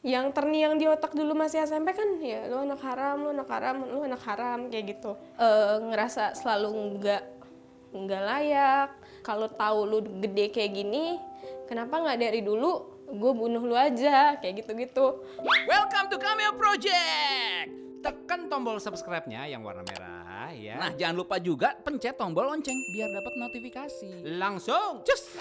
yang terngiang di otak dulu masih SMP kan, ya lu anak haram, lu anak haram, lu anak haram, kayak gitu. Ngerasa selalu nggak layak. Kalau tahu lu gede kayak gini, kenapa nggak dari dulu gue bunuh lu aja, kayak gitu-gitu. Welcome to Cameo Project. Tekan tombol subscribe-nya yang warna merah ya. Nah, jangan lupa juga pencet tombol lonceng biar dapat notifikasi. Langsung, cus.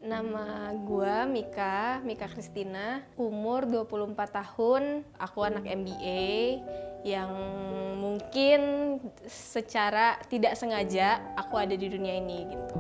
Nama gue Mika Kristina, umur 24 tahun, aku anak MBA yang mungkin secara tidak sengaja aku ada di dunia ini gitu.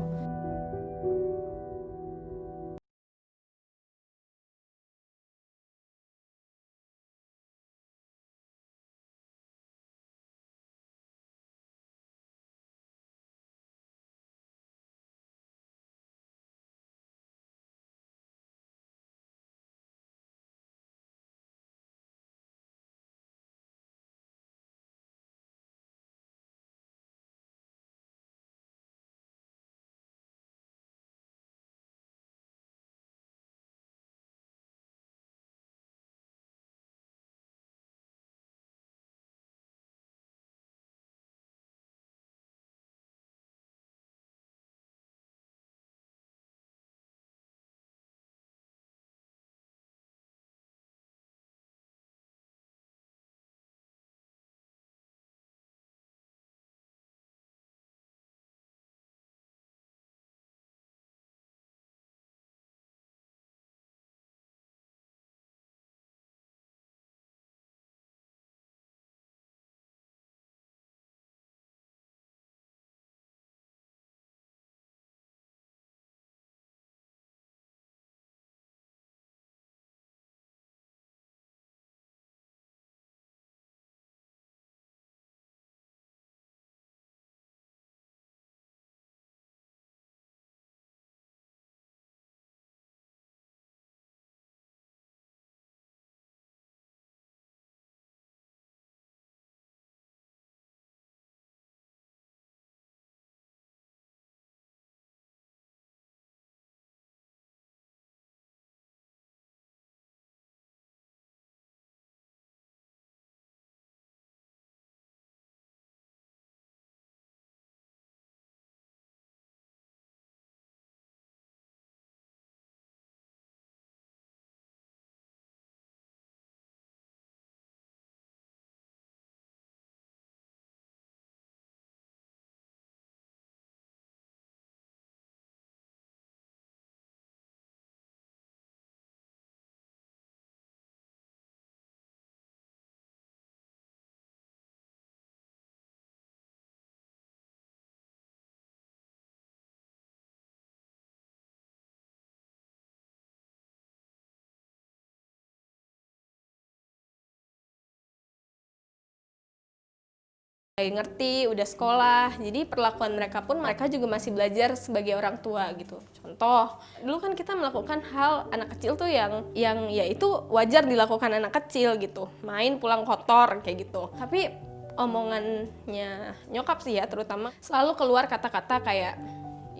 Ngerti, udah sekolah, jadi perlakuan mereka pun mereka juga masih belajar sebagai orang tua gitu. Contoh, dulu kan kita melakukan hal anak kecil tuh yang ya itu wajar dilakukan anak kecil gitu, main pulang kotor kayak gitu. Tapi omongannya nyokap sih ya terutama selalu keluar kata-kata kayak,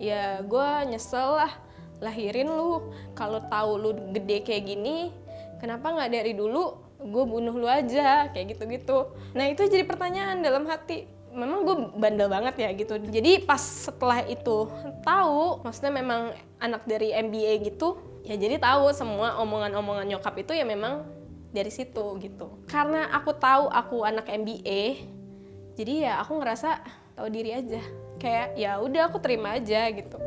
ya gue nyesel lah lahirin lu, kalau tahu lu gede kayak gini, kenapa nggak dari dulu gue bunuh lu aja, kayak gitu-gitu. Nah itu jadi pertanyaan dalam hati, memang gue bandel banget ya gitu. Jadi pas setelah itu tahu, maksudnya memang anak dari MBA gitu, ya jadi tahu semua omongan-omongan nyokap itu ya memang dari situ gitu. Karena aku tahu aku anak MBA, jadi ya aku ngerasa tahu diri aja. Kayak ya udah aku terima aja gitu.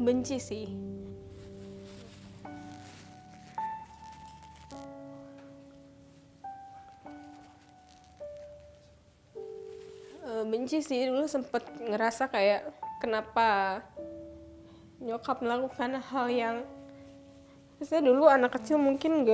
Benci sih. Benci sih, dulu sempet ngerasa kayak kenapa nyokap melakukan hal yang misalnya dulu anak kecil mungkin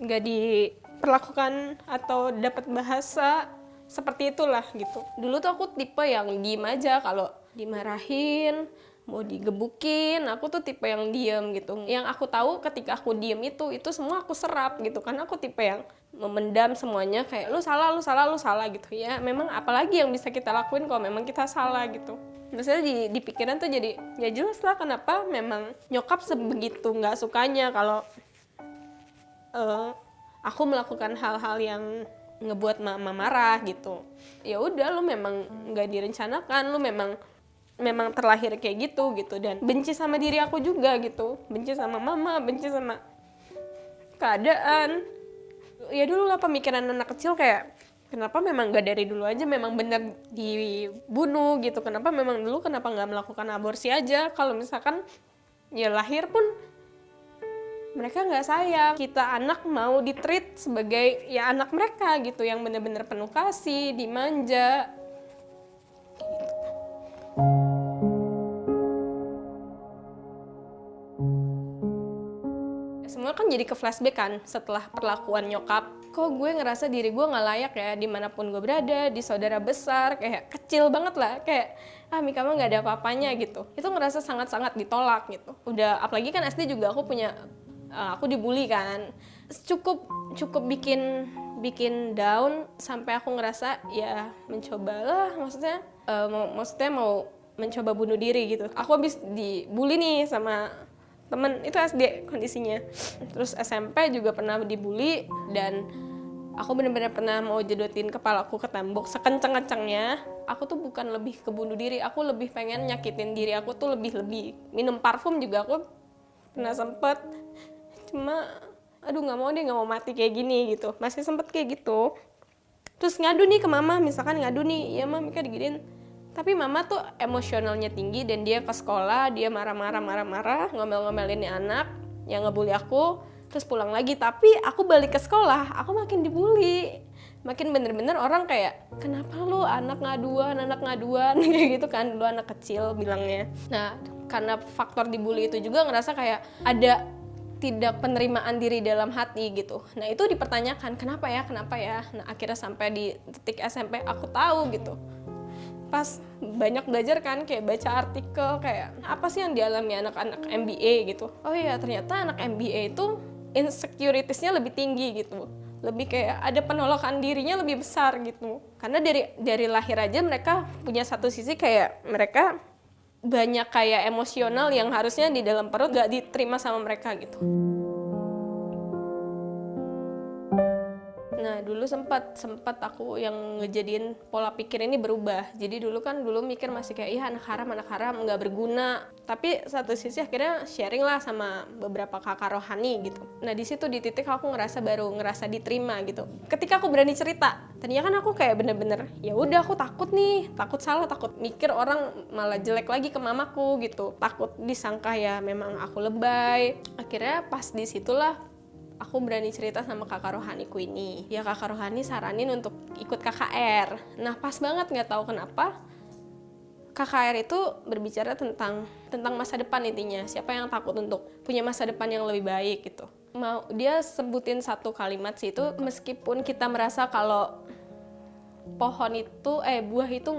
nggak diperlakukan atau dapat bahasa seperti itulah gitu. Dulu tuh aku tipe yang diem aja, kalau dimarahin mau digebukin aku tuh tipe yang diem gitu. Yang aku tahu ketika aku diem itu semua aku serap gitu, karena aku tipe yang memendam semuanya kayak lu salah gitu ya. Memang apalagi yang bisa kita lakuin kalau memang kita salah gitu. Maksudnya di pikiran tuh jadi ya jelas lah kenapa memang nyokap sebegitu nggak sukanya kalau aku melakukan hal-hal yang ngebuat mama marah gitu. Ya udah, lu memang nggak direncanakan, lu memang terlahir kayak gitu dan benci sama diri aku juga gitu, benci sama mama, benci sama keadaan. Ya dulu lah pemikiran anak kecil kayak kenapa memang nggak dari dulu aja memang bener dibunuh gitu, kenapa nggak melakukan aborsi aja, kalau misalkan ya lahir pun mereka nggak sayang, kita anak mau ditreat sebagai ya anak mereka gitu yang bener-bener penuh kasih, dimanja. Semua kan jadi ke flashback kan setelah perlakuan nyokap. Kok gue ngerasa diri gue nggak layak ya dimanapun gue berada, di saudara besar, kayak kecil banget lah, kayak Mika mah nggak ada apa-apanya gitu. Itu ngerasa sangat-sangat ditolak gitu. Udah apalagi kan SD juga aku dibully kan. Cukup bikin down sampai aku ngerasa ya mencobalah, maksudnya mau mencoba bunuh diri gitu. Aku habis dibully nih sama temen, itu SD kondisinya. Terus SMP juga pernah dibully dan aku benar-benar pernah mau jedotin kepalaku ke tembok sekencang-kencangnya. Aku tuh bukan lebih ke bunuh diri, aku lebih pengen nyakitin diri aku tuh lebih. Minum parfum juga aku pernah sempet. Cuma aduh nggak mau mati kayak gini gitu. Masih sempet kayak gitu. Terus ngadu nih ke mama, misalkan ngadu nih, ya mama Mika diginiin. Tapi mama tuh emosionalnya tinggi dan dia ke sekolah, dia marah-marah, ngomel-ngomelin nih anak yang ngebully aku, terus pulang lagi. Tapi aku balik ke sekolah, aku makin dibully. Makin bener-bener orang kayak, kenapa lu anak ngaduan, kayak gitu kan, dulu anak kecil bilangnya. Nah, karena faktor dibully itu juga ngerasa kayak ada tidak penerimaan diri dalam hati gitu. Nah itu dipertanyakan, kenapa ya? Nah akhirnya sampai di titik SMP aku tahu gitu. Pas banyak belajar kan, kayak baca artikel kayak apa sih yang dialami anak-anak MBA gitu. Oh iya, ternyata anak MBA itu insecuritiesnya lebih tinggi gitu. Lebih kayak ada penolakan dirinya lebih besar gitu. Karena dari lahir aja mereka punya satu sisi kayak mereka banyak kayak emosional yang harusnya di dalam perut gak diterima sama mereka gitu. Nah dulu sempat aku yang ngejadiin pola pikir ini berubah. Jadi dulu mikir masih kayak iya anak haram nggak berguna. Tapi satu sisi akhirnya sharing lah sama beberapa kakak rohani gitu. Nah di situ di titik aku baru ngerasa diterima gitu. Ketika aku berani cerita, tadinya kan aku kayak bener-bener ya udah aku takut salah, takut mikir orang malah jelek lagi ke mamaku gitu. Takut disangka ya memang aku lebay. Akhirnya pas di situlah aku berani cerita sama kakak rohaniku ini. Ya kakak rohani saranin untuk ikut KKR. Nah pas banget nggak tahu kenapa KKR itu berbicara tentang masa depan intinya. Siapa yang takut untuk punya masa depan yang lebih baik gitu. Dia sebutin satu kalimat sih itu, meskipun kita merasa kalau buah itu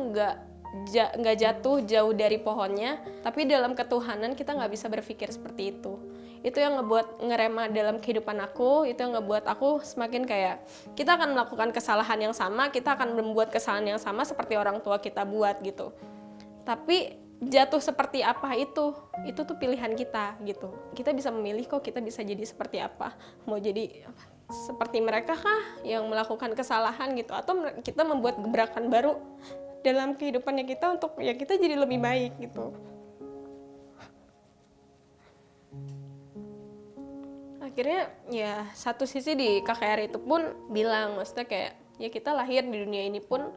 nggak jatuh jauh dari pohonnya, tapi dalam ketuhanan kita nggak bisa berpikir seperti itu. Itu yang ngebuat ngerema dalam kehidupan aku, itu yang ngebuat aku semakin kayak kita akan melakukan kesalahan yang sama, kita akan membuat kesalahan yang sama seperti orang tua kita buat gitu. Tapi jatuh seperti apa itu tuh pilihan kita gitu. Kita bisa memilih kok kita bisa jadi seperti apa. Mau jadi seperti mereka kah yang melakukan kesalahan gitu, atau kita membuat gebrakan baru dalam kehidupannya kita untuk ya kita jadi lebih baik gitu. Akhirnya ya satu sisi di KKR itu pun bilang, maksudnya kayak ya kita lahir di dunia ini pun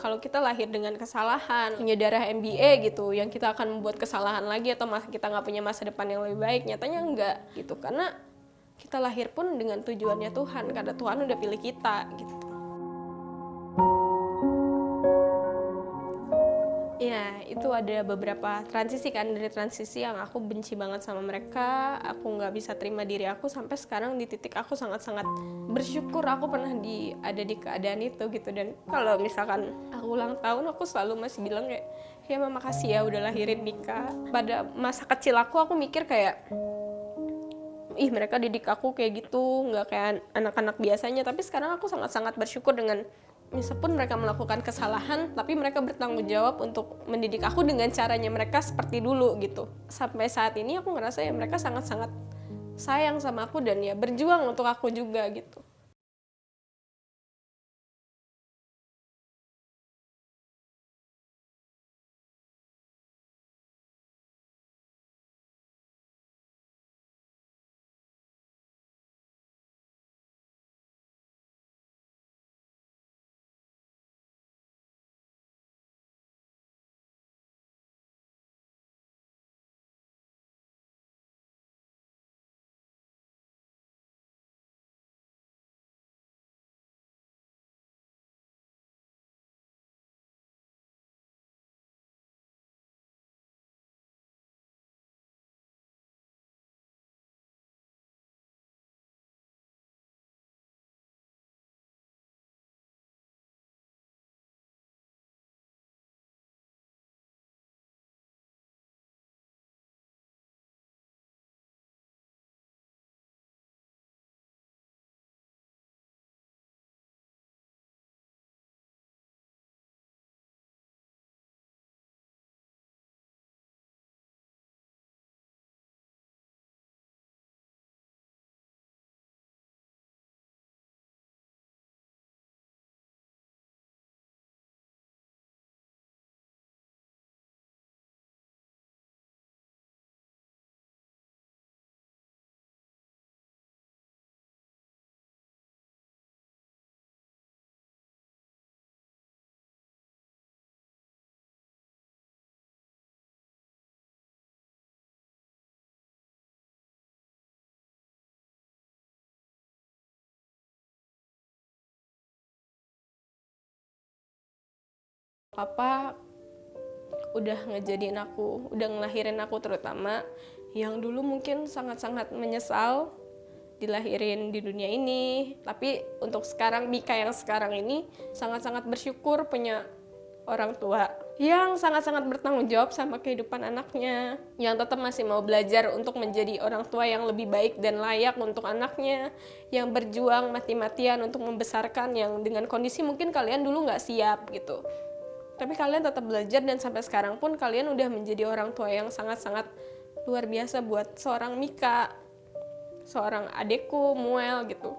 kalau kita lahir dengan kesalahan, punya darah MBA gitu, yang kita akan membuat kesalahan lagi atau kita nggak punya masa depan yang lebih baik, nyatanya enggak gitu. Karena kita lahir pun dengan tujuannya Tuhan, karena Tuhan udah pilih kita gitu. Ya, itu ada beberapa transisi kan, dari transisi yang aku benci banget sama mereka, aku nggak bisa terima diri aku, sampai sekarang di titik aku sangat-sangat bersyukur aku pernah ada di keadaan itu gitu. Dan kalau misalkan aku ulang tahun, aku selalu masih bilang kayak, ya mama makasih ya udah lahirin Mika. Pada masa kecil aku mikir kayak, ih mereka didik aku kayak gitu, nggak kayak anak-anak biasanya. Tapi sekarang aku sangat-sangat bersyukur dengan meskipun mereka melakukan kesalahan, tapi mereka bertanggung jawab untuk mendidik aku dengan caranya mereka seperti dulu gitu. Sampai saat ini aku ngerasa ya mereka sangat-sangat sayang sama aku dan ya berjuang untuk aku juga gitu. Papa udah ngejadiin aku, udah ngelahirin aku terutama, yang dulu mungkin sangat-sangat menyesal dilahirin di dunia ini. Tapi untuk sekarang, Mika yang sekarang ini sangat-sangat bersyukur punya orang tua yang sangat-sangat bertanggung jawab sama kehidupan anaknya, yang tetap masih mau belajar untuk menjadi orang tua yang lebih baik dan layak untuk anaknya, yang berjuang mati-matian untuk membesarkan yang dengan kondisi mungkin kalian dulu nggak siap gitu. Tapi kalian tetap belajar dan sampai sekarang pun kalian udah menjadi orang tua yang sangat-sangat luar biasa buat seorang Mika, seorang adekku, Muel gitu.